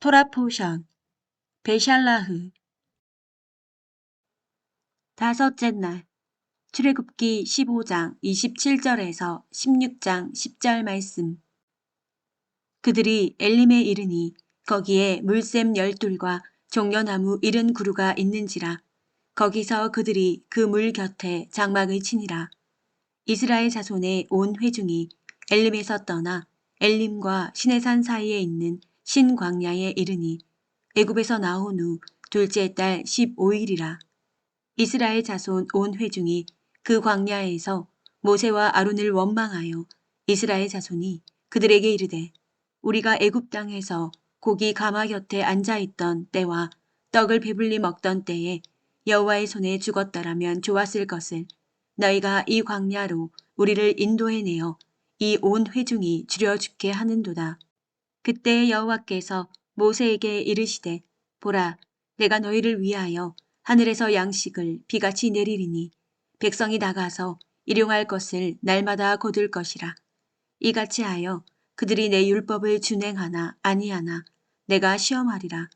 토라 포션, 베샬라흐. 다섯째 날, 출애굽기 15장 27절에서 16장 10절 말씀. 그들이 엘림에 이르니 거기에 물샘 12과 종려나무 70그루가 있는지라. 거기서 그들이 그 물 곁에 장막을 치니라. 이스라엘 자손의 온 회중이 엘림에서 떠나 엘림과 시내산 사이에 있는 신광야에 이르니 애굽에서 나온 후 둘째 달 15일이라. 이스라엘 자손 온 회중이 그 광야에서 모세와 아론을 원망하여 이스라엘 자손이 그들에게 이르되 우리가 애굽 땅에서 고기 가마 곁에 앉아있던 때와 떡을 배불리 먹던 때에 여호와의 손에 죽었더라면 좋았을 것을 너희가 이 광야로 우리를 인도해내어 이 온 회중이 죽여 죽게 하는도다. 그때 여호와께서 모세에게 이르시되 보라 내가 너희를 위하여 하늘에서 양식을 비같이 내리리니 백성이 나가서 일용할 것을 날마다 거둘 것이라. 이같이 하여 그들이 내 율법을 준행하나 아니하나 내가 시험하리라.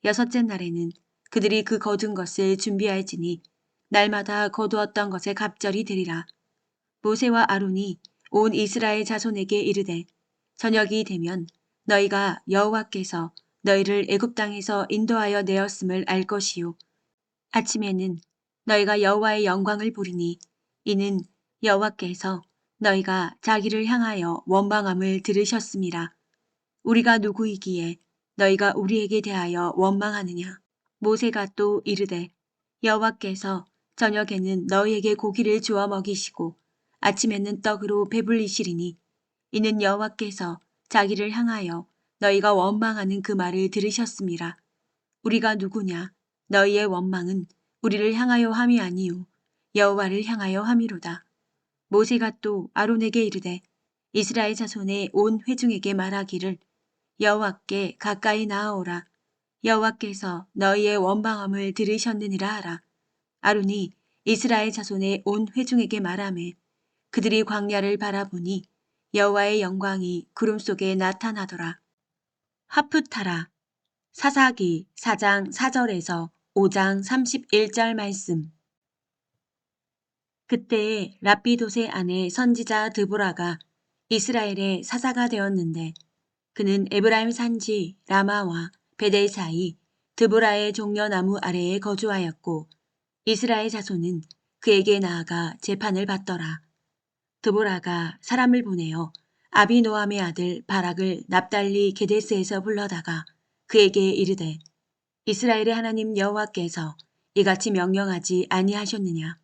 여섯째 날에는 그들이 그 거둔 것을 준비할지니 날마다 거두었던 것에 갑절이 되리라. 모세와 아론이 온 이스라엘 자손에게 이르되 저녁이 되면 너희가 여호와께서 너희를 애굽 땅에서 인도하여 내었음을 알 것이요 아침에는 너희가 여호와의 영광을 보리니 이는 여호와께서 너희가 자기를 향하여 원망함을 들으셨음이라. 우리가 누구이기에 너희가 우리에게 대하여 원망하느냐. 모세가 또 이르되 여호와께서 저녁에는 너희에게 고기를 주어 먹이시고 아침에는 떡으로 배불리시리니 이는 여호와께서 자기를 향하여 너희가 원망하는 그 말을 들으셨음이라. 우리가 누구냐. 너희의 원망은 우리를 향하여 함이 아니요 여호와를 향하여 함이로다. 모세가 또 아론에게 이르되 이스라엘 자손의 온 회중에게 말하기를 여호와께 가까이 나아오라. 여호와께서 너희의 원망함을 들으셨느니라 하라. 아론이 이스라엘 자손의 온 회중에게 말하매 그들이 광야를 바라보니 여호와의 영광이 구름 속에 나타나더라. 하프타라. 사사기 4장 4절에서 5장 31절 말씀. 그때에 랍비돗의 아내 선지자 드보라가 이스라엘의 사사가 되었는데 그는 에브라임 산지 라마와 베델 사이 드보라의 종려나무 아래에 거주하였고 이스라엘 자손은 그에게 나아가 재판을 받더라. 드보라가 사람을 보내어 아비노함의 아들 바락을 납달리 게데스에서 불러다가 그에게 이르되 이스라엘의 하나님 여호와께서 이같이 명령하지 아니하셨느냐.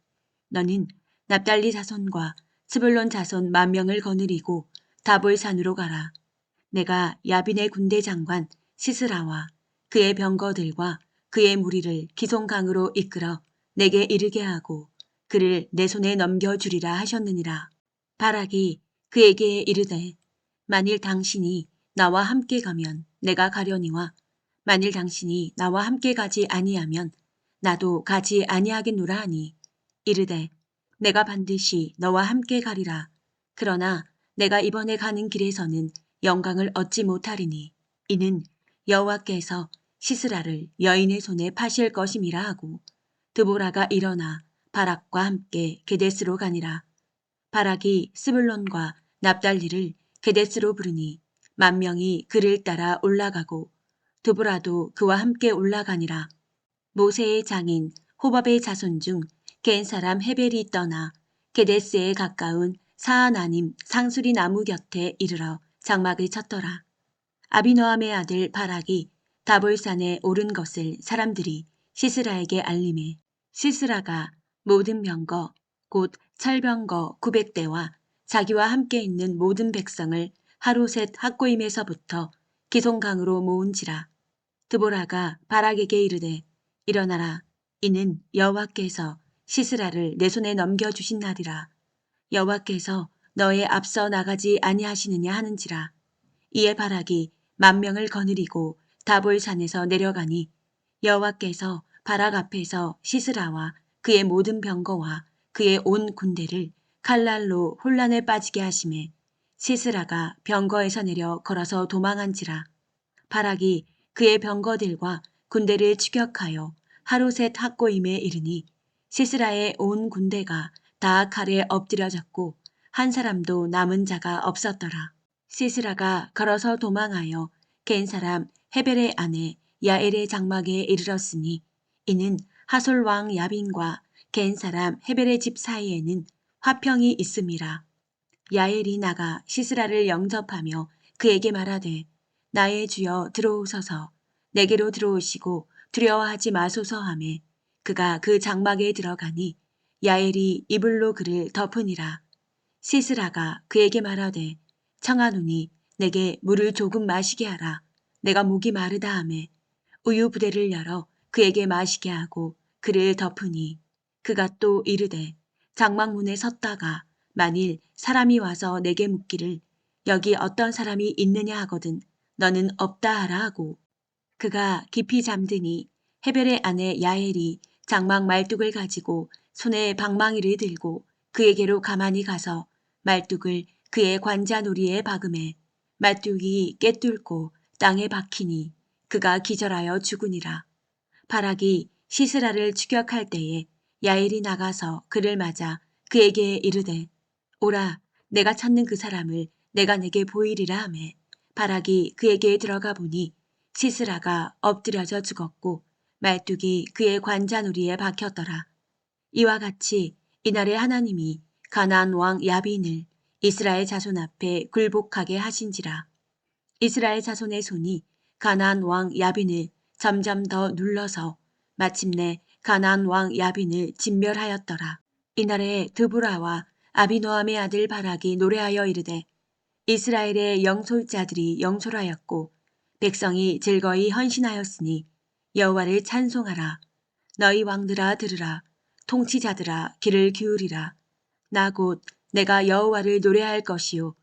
너는 납달리 자손과 스불론 자손 10,000명을 거느리고 다볼산으로 가라. 내가 야빈의 군대 장관 시스라와 그의 병거들과 그의 무리를 기송강으로 이끌어 내게 이르게 하고 그를 내 손에 넘겨주리라 하셨느니라. 바락이 그에게 이르되 만일 당신이 나와 함께 가면 내가 가려니와 만일 당신이 나와 함께 가지 아니하면 나도 가지 아니하겠노라 하니 이르되 내가 반드시 너와 함께 가리라. 그러나 내가 이번에 가는 길에서는 영광을 얻지 못하리니 이는 여호와께서 시스라를 여인의 손에 파실 것임이라 하고 드보라가 일어나 바락과 함께 게데스로 가니라. 바락이 스불론과 납달리를 게데스로 부르니 10,000명이 그를 따라 올라가고 드보라도 그와 함께 올라가니라. 모세의 장인 호밥의 자손 중 겐 사람 헤벨이 떠나 게데스에 가까운 사하나님 상수리 나무 곁에 이르러 장막을 쳤더라. 아비노함의 아들 바락이 다볼산에 오른 것을 사람들이 시스라에게 알림해 시스라가 모든 병거 곧 철병거 900대와 자기와 함께 있는 모든 백성을 하루셋 학고임에서부터 기송강으로 모은지라. 드보라가 바락에게 이르되 일어나라. 이는 여호와께서 시스라를 내 손에 넘겨주신 날이라. 여호와께서 너의 앞서 나가지 아니하시느냐 하는지라. 이에 바락이 10,000명을 거느리고 다볼산에서 내려가니 여호와께서 바락 앞에서 시스라와 그의 모든 병거와 그의 온 군대를 칼날로 혼란에 빠지게 하심에 시스라가 병거에서 내려 걸어서 도망한지라. 바락이 그의 병거들과 군대를 추격하여 하루셋 학고임에 이르니 시스라의 온 군대가 다 칼에 엎드려졌고 한 사람도 남은 자가 없었더라. 시스라가 걸어서 도망하여 겐 사람 헤벨의 아내 야엘의 장막에 이르렀으니 이는 하솔 왕 야빈과 겐 사람 헤벨의 집 사이에는 화평이 있음이라. 야엘이 나가 시스라를 영접하며 그에게 말하되 나의 주여 들어오소서 내게로 들어오시고 두려워하지 마소서 하매 그가 그 장막에 들어가니 야엘이 이불로 그를 덮으니라. 시스라가 그에게 말하되 청하노니 내게 물을 조금 마시게 하라. 내가 목이 마르다 하매 우유 부대를 열어 그에게 마시게 하고 그를 덮으니 그가 또 이르되 장막문에 섰다가 만일 사람이 와서 내게 묻기를 여기 어떤 사람이 있느냐 하거든 너는 없다 하라 하고 그가 깊이 잠드니 헤벨의 아내 야엘이 장막 말뚝을 가지고 손에 방망이를 들고 그에게로 가만히 가서 말뚝을 그의 관자놀이에 박음에 말뚝이 깨뚫고 땅에 박히니 그가 기절하여 죽으니라. 바락이 시스라를 추격할 때에 야엘이 나가서 그를 맞아 그에게 이르되 오라 내가 찾는 그 사람을 내가 내게 보이리라 하매 바락이 그에게 들어가 보니 시스라가 엎드려져 죽었고 말뚝이 그의 관자놀이에 박혔더라. 이와 같이 이날에 하나님이 가나안 왕 야빈을 이스라엘 자손 앞에 굴복하게 하신지라. 이스라엘 자손의 손이 가나안 왕 야빈을 점점 더 눌러서 마침내 가나안 왕 야빈을 진멸하였더라. 이날에 드보라와 아비노함의 아들 바락이 노래하여 이르되 이스라엘의 영솔자들이 영솔하였고 백성이 즐거이 헌신하였으니 여호와를 찬송하라. 너희 왕들아 들으라. 통치자들아 귀를 기울이라. 나 곧 내가 여호와를 노래할 것이요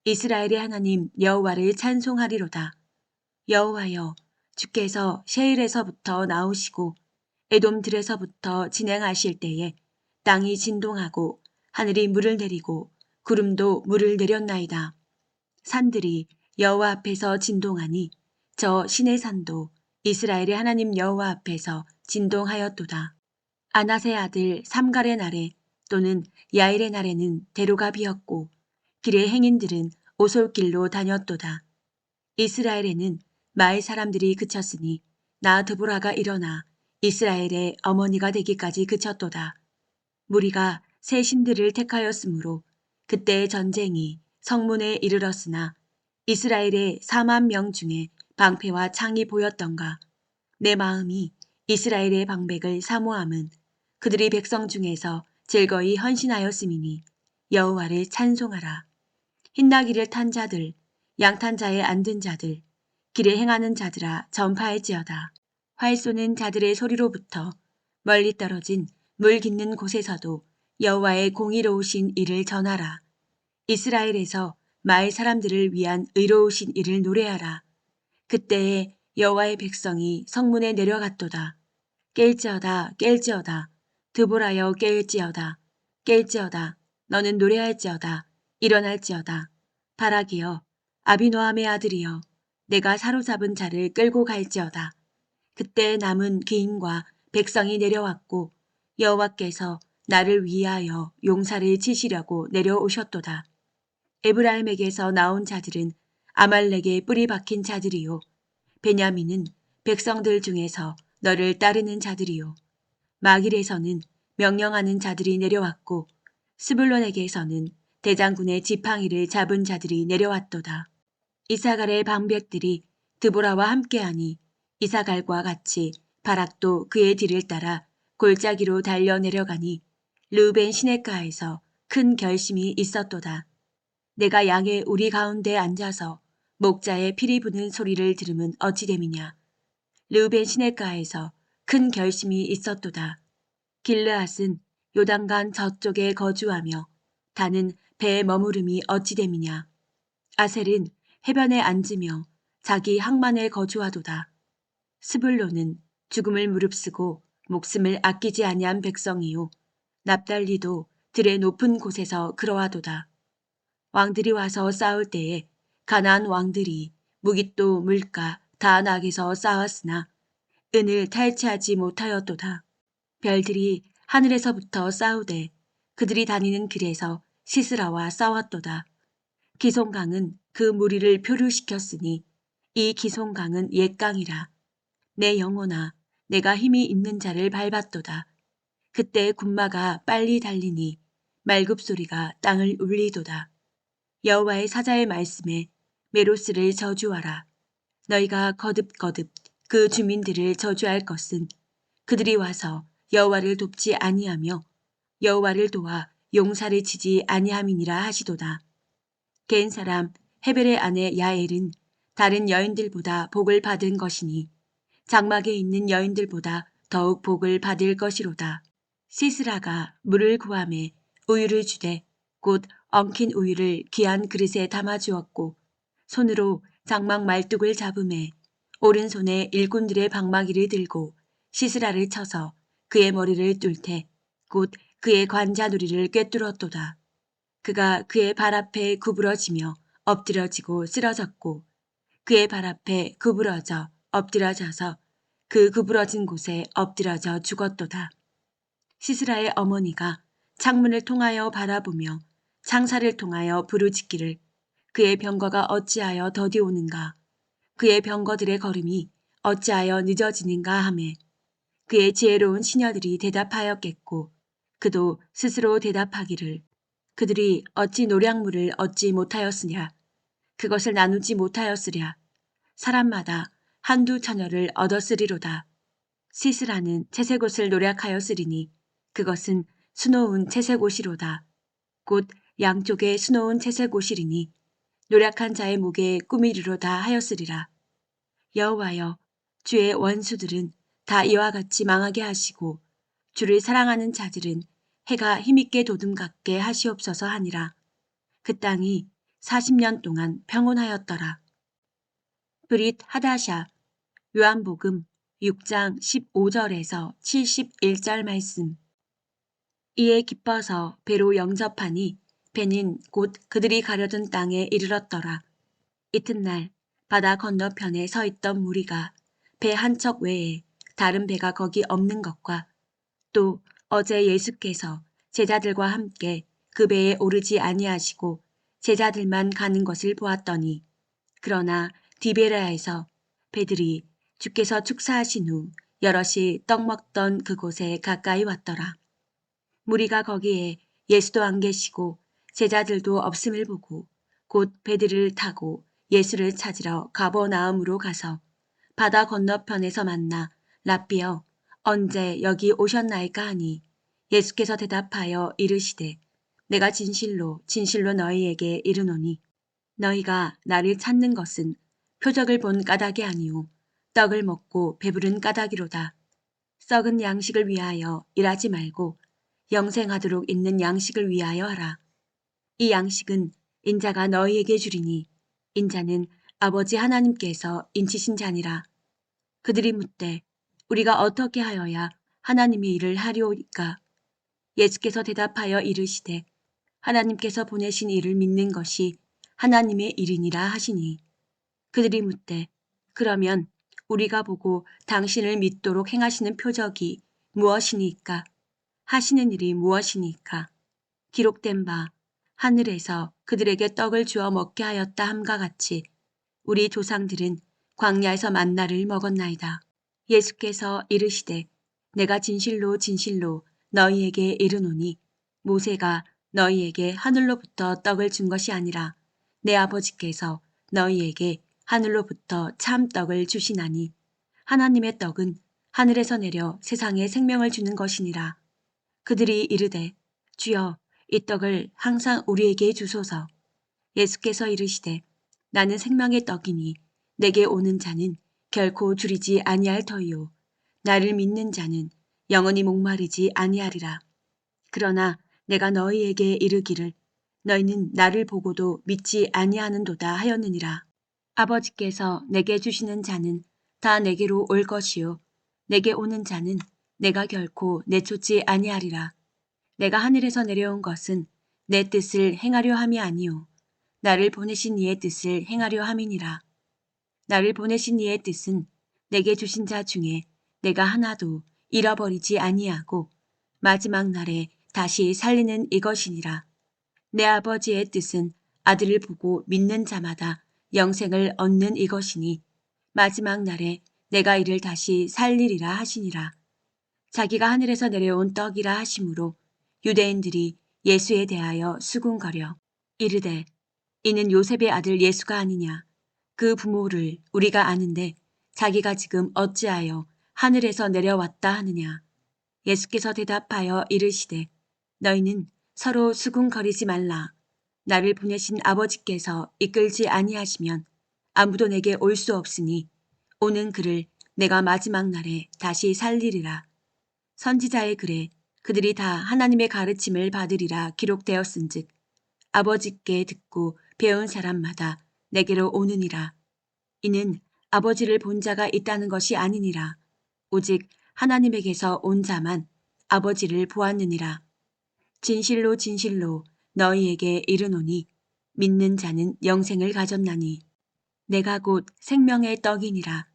이스라엘의 하나님 여호와를 찬송하리로다. 여호와여 주께서 셰일에서부터 나오시고 에돔들에서부터 진행하실 때에 땅이 진동하고 하늘이 물을 내리고 구름도 물을 내렸나이다. 산들이 여호와 앞에서 진동하니 저 신의 산도 이스라엘의 하나님 여호와 앞에서 진동하였도다. 아낫의 아들 삼갈의 날에 또는 야일의 날에는 대로가 비었고 길의 행인들은 오솔길로 다녔도다. 이스라엘에는 마을 사람들이 그쳤으니 나 드보라가 일어나 이스라엘의 어머니가 되기까지 그쳤도다. 무리가 새 신들을 택하였으므로 그때의 전쟁이 성문에 이르렀으나 이스라엘의 4만 명 중에 방패와 창이 보였던가. 내 마음이 이스라엘의 방백을 사모함은 그들이 백성 중에서 즐거이 헌신하였음이니 여호와를 찬송하라. 흰나귀를 탄 자들, 양탄 자에 앉은 자들, 길에 행하는 자들아 전파할지어다. 활 쏘는 자들의 소리로부터 멀리 떨어진 물 깃는 곳에서도 여호와의 공의로우신 일을 전하라. 이스라엘에서 마을 사람들을 위한 의로우신 일을 노래하라. 그때에 여호와의 백성이 성문에 내려갔도다. 깰지어다 깰지어다 드보라여 깰지어다 깰지어다 너는 노래할지어다 일어날지어다 바락이여 아비노함의 아들이여 내가 사로잡은 자를 끌고 갈지어다. 그때 남은 귀인과 백성이 내려왔고 여호와께서 나를 위하여 용사를 치시려고 내려오셨도다. 에브라임에게서 나온 자들은 아말렉의 뿌리 박힌 자들이요 베냐민은 백성들 중에서 너를 따르는 자들이요 마길에서는 명령하는 자들이 내려왔고 스불론에게서는 대장군의 지팡이를 잡은 자들이 내려왔도다. 이사갈의 방백들이 드보라와 함께하니 이사갈과 같이 바락도 그의 뒤를 따라 골짜기로 달려 내려가니 르우벤 시냇가에서 큰 결심이 있었도다. 내가 양의 우리 가운데 앉아서 목자의 피리 부는 소리를 들으면 어찌 됨이냐. 르우벤 시냇가에서 큰 결심이 있었도다. 길르앗은 요단강 저쪽에 거주하며 다는 배에 머무름이 어찌 됨이냐. 아셀은 해변에 앉으며 자기 항만에 거주하도다. 스불론은 죽음을 무릅쓰고 목숨을 아끼지 아니한 백성이요 납달리도 들의 높은 곳에서 그러하도다. 왕들이 와서 싸울 때에 가나안 왕들이 무깃도 물가 다 낙에서 쌓았으나 은을 탈취하지 못하였도다. 별들이 하늘에서부터 싸우되 그들이 다니는 길에서 시스라와 싸웠도다. 기송강은 그 무리를 표류시켰으니 이 기송강은 옛강이라. 내 영혼아, 내가 힘이 있는 자를 밟았도다. 그때 군마가 빨리 달리니 말굽소리가 땅을 울리도다. 여호와의 사자의 말씀에 메로스를 저주하라. 너희가 거듭거듭 그 주민들을 저주할 것은 그들이 와서 여호와를 돕지 아니하며 여호와를 도와 용사를 치지 아니함이니라 하시도다. 겐 사람 헤벨의 아내 야엘은 다른 여인들보다 복을 받은 것이니 장막에 있는 여인들보다 더욱 복을 받을 것이로다. 시스라가 물을 구하매 우유를 주되 곧 엉킨 우유를 귀한 그릇에 담아주었고 손으로 장막 말뚝을 잡음에 오른손에 일꾼들의 방마기를 들고 시스라를 쳐서 그의 머리를 뚫되 곧 그의 관자놀이를 꿰뚫었도다. 그가 그의 발 앞에 구부러지며 엎드러지고 쓰러졌고 그의 발 앞에 구부러져 엎드러져서 그 구부러진 곳에 엎드러져 죽었도다. 시스라의 어머니가 창문을 통하여 바라보며 창사를 통하여 부르짖기를 그의 병거가 어찌하여 더디 오는가 그의 병거들의 걸음이 어찌하여 늦어지는가 하매 그의 지혜로운 시녀들이 대답하였겠고 그도 스스로 대답하기를 그들이 어찌 노량물을 얻지 못하였으랴 그것을 나누지 못하였으랴 사람마다 한두 처녀를 얻었으리로다. 시스라는 채색 옷을 노략하였으리니 그것은 수놓은 채색 옷이로다. 곧 양쪽에 수놓은 채색 옷이리니 노략한 자의 목에 꾸미리로다 하였으리라. 여호와여, 주의 원수들은 다 이와 같이 망하게 하시고 주를 사랑하는 자들은 해가 힘있게 도둠같게 하시옵소서 하니라. 그 땅이 40년 동안 평온하였더라. 브릿 하다샤 요한복음 6장 15절에서 71절 말씀. 이에 기뻐서 배로 영접하니 배는 곧 그들이 가려던 땅에 이르렀더라. 이튿날 바다 건너편에 서 있던 무리가 배 한 척 외에 다른 배가 거기 없는 것과 또 어제 예수께서 제자들과 함께 그 배에 오르지 아니하시고 제자들만 가는 것을 보았더니 그러나 디베라에서 배들이 주께서 축사하신 후 여럿이 떡 먹던 그곳에 가까이 왔더라. 무리가 거기에 예수도 안 계시고 제자들도 없음을 보고 곧 배들을 타고 예수를 찾으러 가버나움으로 가서 바다 건너편에서 만나 랍비여 언제 여기 오셨나이까 하니 예수께서 대답하여 이르시되 내가 진실로 진실로 너희에게 이르노니 너희가 나를 찾는 것은 표적을 본 까닭이 아니오 떡을 먹고 배부른 까닭이로다. 썩은 양식을 위하여 일하지 말고 영생하도록 있는 양식을 위하여 하라. 이 양식은 인자가 너희에게 주리니 인자는 아버지 하나님께서 인치신 자니라. 그들이 묻되 우리가 어떻게 하여야 하나님의 일을 하리오이까? 예수께서 대답하여 이르시되 하나님께서 보내신 이를 믿는 것이 하나님의 일이니라 하시니 그들이 묻되 그러면 우리가 보고 당신을 믿도록 행하시는 표적이 무엇이니까? 하시는 일이 무엇이니까? 기록된 바 하늘에서 그들에게 떡을 주어 먹게 하였다 함과 같이 우리 조상들은 광야에서 만나를 먹었나이다. 예수께서 이르시되 내가 진실로 진실로 너희에게 이르노니 모세가 너희에게 하늘로부터 떡을 준 것이 아니라 내 아버지께서 너희에게 하늘로부터 참 떡을 주시나니 하나님의 떡은 하늘에서 내려 세상에 생명을 주는 것이니라. 그들이 이르되 주여 이 떡을 항상 우리에게 주소서. 예수께서 이르시되 나는 생명의 떡이니 내게 오는 자는 결코 줄이지 아니할 터이요 나를 믿는 자는 영원히 목마르지 아니하리라. 그러나 내가 너희에게 이르기를 너희는 나를 보고도 믿지 아니하는도다 하였느니라. 아버지께서 내게 주시는 자는 다 내게로 올 것이요 내게 오는 자는 내가 결코 내쫓지 아니하리라. 내가 하늘에서 내려온 것은 내 뜻을 행하려 함이 아니요 나를 보내신 이의 뜻을 행하려 함이니라. 나를 보내신 이의 뜻은 내게 주신 자 중에 내가 하나도 잃어버리지 아니하고 마지막 날에 다시 살리는 이것이니라. 내 아버지의 뜻은 아들을 보고 믿는 자마다 영생을 얻는 이것이니 마지막 날에 내가 이를 다시 살리리라 하시니라. 자기가 하늘에서 내려온 떡이라 하심으로 유대인들이 예수에 대하여 수군거려 이르되 이는 요셉의 아들 예수가 아니냐. 그 부모를 우리가 아는데 자기가 지금 어찌하여 하늘에서 내려왔다 하느냐. 예수께서 대답하여 이르시되 너희는 서로 수군거리지 말라. 나를 보내신 아버지께서 이끌지 아니하시면 아무도 내게 올 수 없으니 오는 그를 내가 마지막 날에 다시 살리리라. 선지자의 글에 그들이 다 하나님의 가르침을 받으리라 기록되었은즉 아버지께 듣고 배운 사람마다 내게로 오느니라. 이는 아버지를 본 자가 있다는 것이 아니니라. 오직 하나님에게서 온 자만 아버지를 보았느니라. 진실로 진실로 너희에게 이르노니 믿는 자는 영생을 가졌나니 내가 곧 생명의 떡이니라.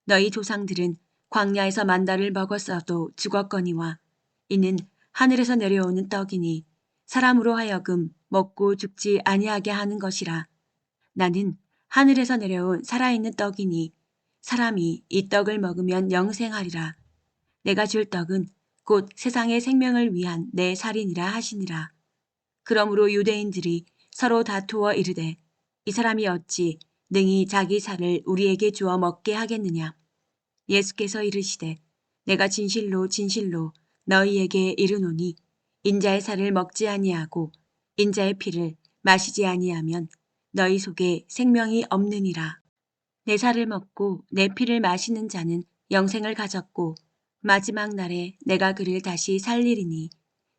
너희 조상들은 광야에서 만나를 먹었어도 죽었거니와 이는 하늘에서 내려오는 떡이니 사람으로 하여금 먹고 죽지 아니하게 하는 것이라. 나는 하늘에서 내려온 살아있는 떡이니 사람이 이 떡을 먹으면 영생하리라. 내가 줄 떡은 곧 세상의 생명을 위한 내 살이니라 하시니라. 그러므로 유대인들이 서로 다투어 이르되 이 사람이 어찌 능히 자기 살을 우리에게 주어 먹게 하겠느냐. 예수께서 이르시되 내가 진실로 진실로 너희에게 이르노니 인자의 살을 먹지 아니하고 인자의 피를 마시지 아니하면 너희 속에 생명이 없느니라. 내 살을 먹고 내 피를 마시는 자는 영생을 가졌고 마지막 날에 내가 그를 다시 살리리니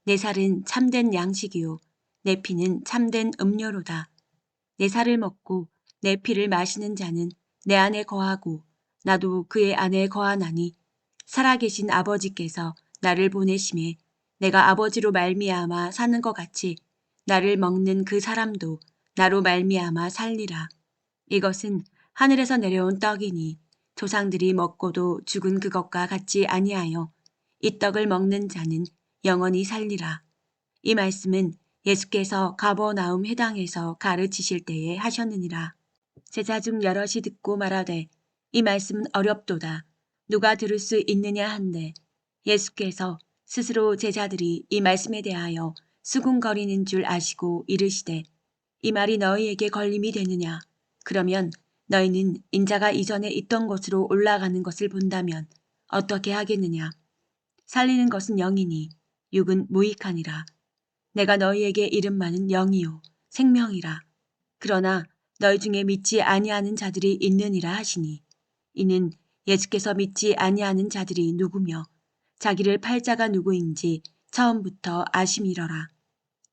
내 살은 참된 양식이요 내 피는 참된 음료로다. 내 살을 먹고 내 피를 마시는 자는 내 안에 거하고 나도 그의 안에 거하나니 살아계신 아버지께서 나를 보내심에 내가 아버지로 말미암아 사는 것 같이 나를 먹는 그 사람도 나로 말미암아 살리라. 이것은 하늘에서 내려온 떡이니 조상들이 먹고도 죽은 그것과 같지 아니하여 이 떡을 먹는 자는 영원히 살리라. 이 말씀은 예수께서 가버나움 회당에서 가르치실 때에 하셨느니라. 제자 중 여럿이 듣고 말하되 이 말씀은 어렵도다. 누가 들을 수 있느냐 한데 예수께서 스스로 제자들이 이 말씀에 대하여 수군거리는 줄 아시고 이르시되 이 말이 너희에게 걸림이 되느냐. 그러면 너희는 인자가 이전에 있던 곳으로 올라가는 것을 본다면 어떻게 하겠느냐. 살리는 것은 영이니 육은 무익하니라. 내가 너희에게 이름만은 영이요 생명이라. 그러나 너희 중에 믿지 아니하는 자들이 있느니라 하시니 이는 예수께서 믿지 아니하는 자들이 누구며 자기를 팔 자가 누구인지 처음부터 아심이러라.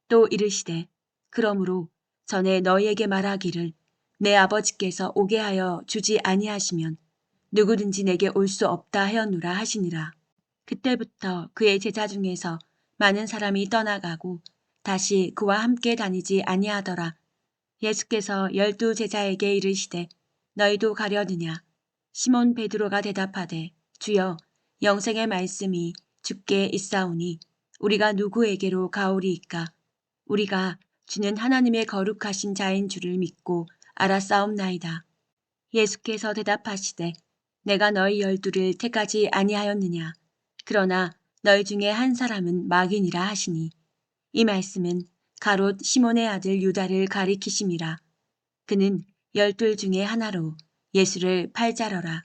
또 이르시되 그러므로 전에 너희에게 말하기를 내 아버지께서 오게 하여 주지 아니하시면 누구든지 내게 올 수 없다 하였노라 하시니라. 그때부터 그의 제자 중에서 많은 사람이 떠나가고 다시 그와 함께 다니지 아니하더라. 예수께서 12 제자에게 이르시되 너희도 가려느냐. 시몬 베드로가 대답하되 주여 영생의 말씀이 주께 있사오니 우리가 누구에게로 가오리이까. 우리가 주는 하나님의 거룩하신 자인 줄을 믿고 알았사옵나이다. 예수께서 대답하시되 내가 너희 12를 택하지 아니하였느냐. 그러나 너희 중에 한 사람은 마귀니라 하시니 이 말씀은 가롯 시몬의 아들 유다를 가리키심이라. 그는 12 중에 하나로 예수를 팔자러라.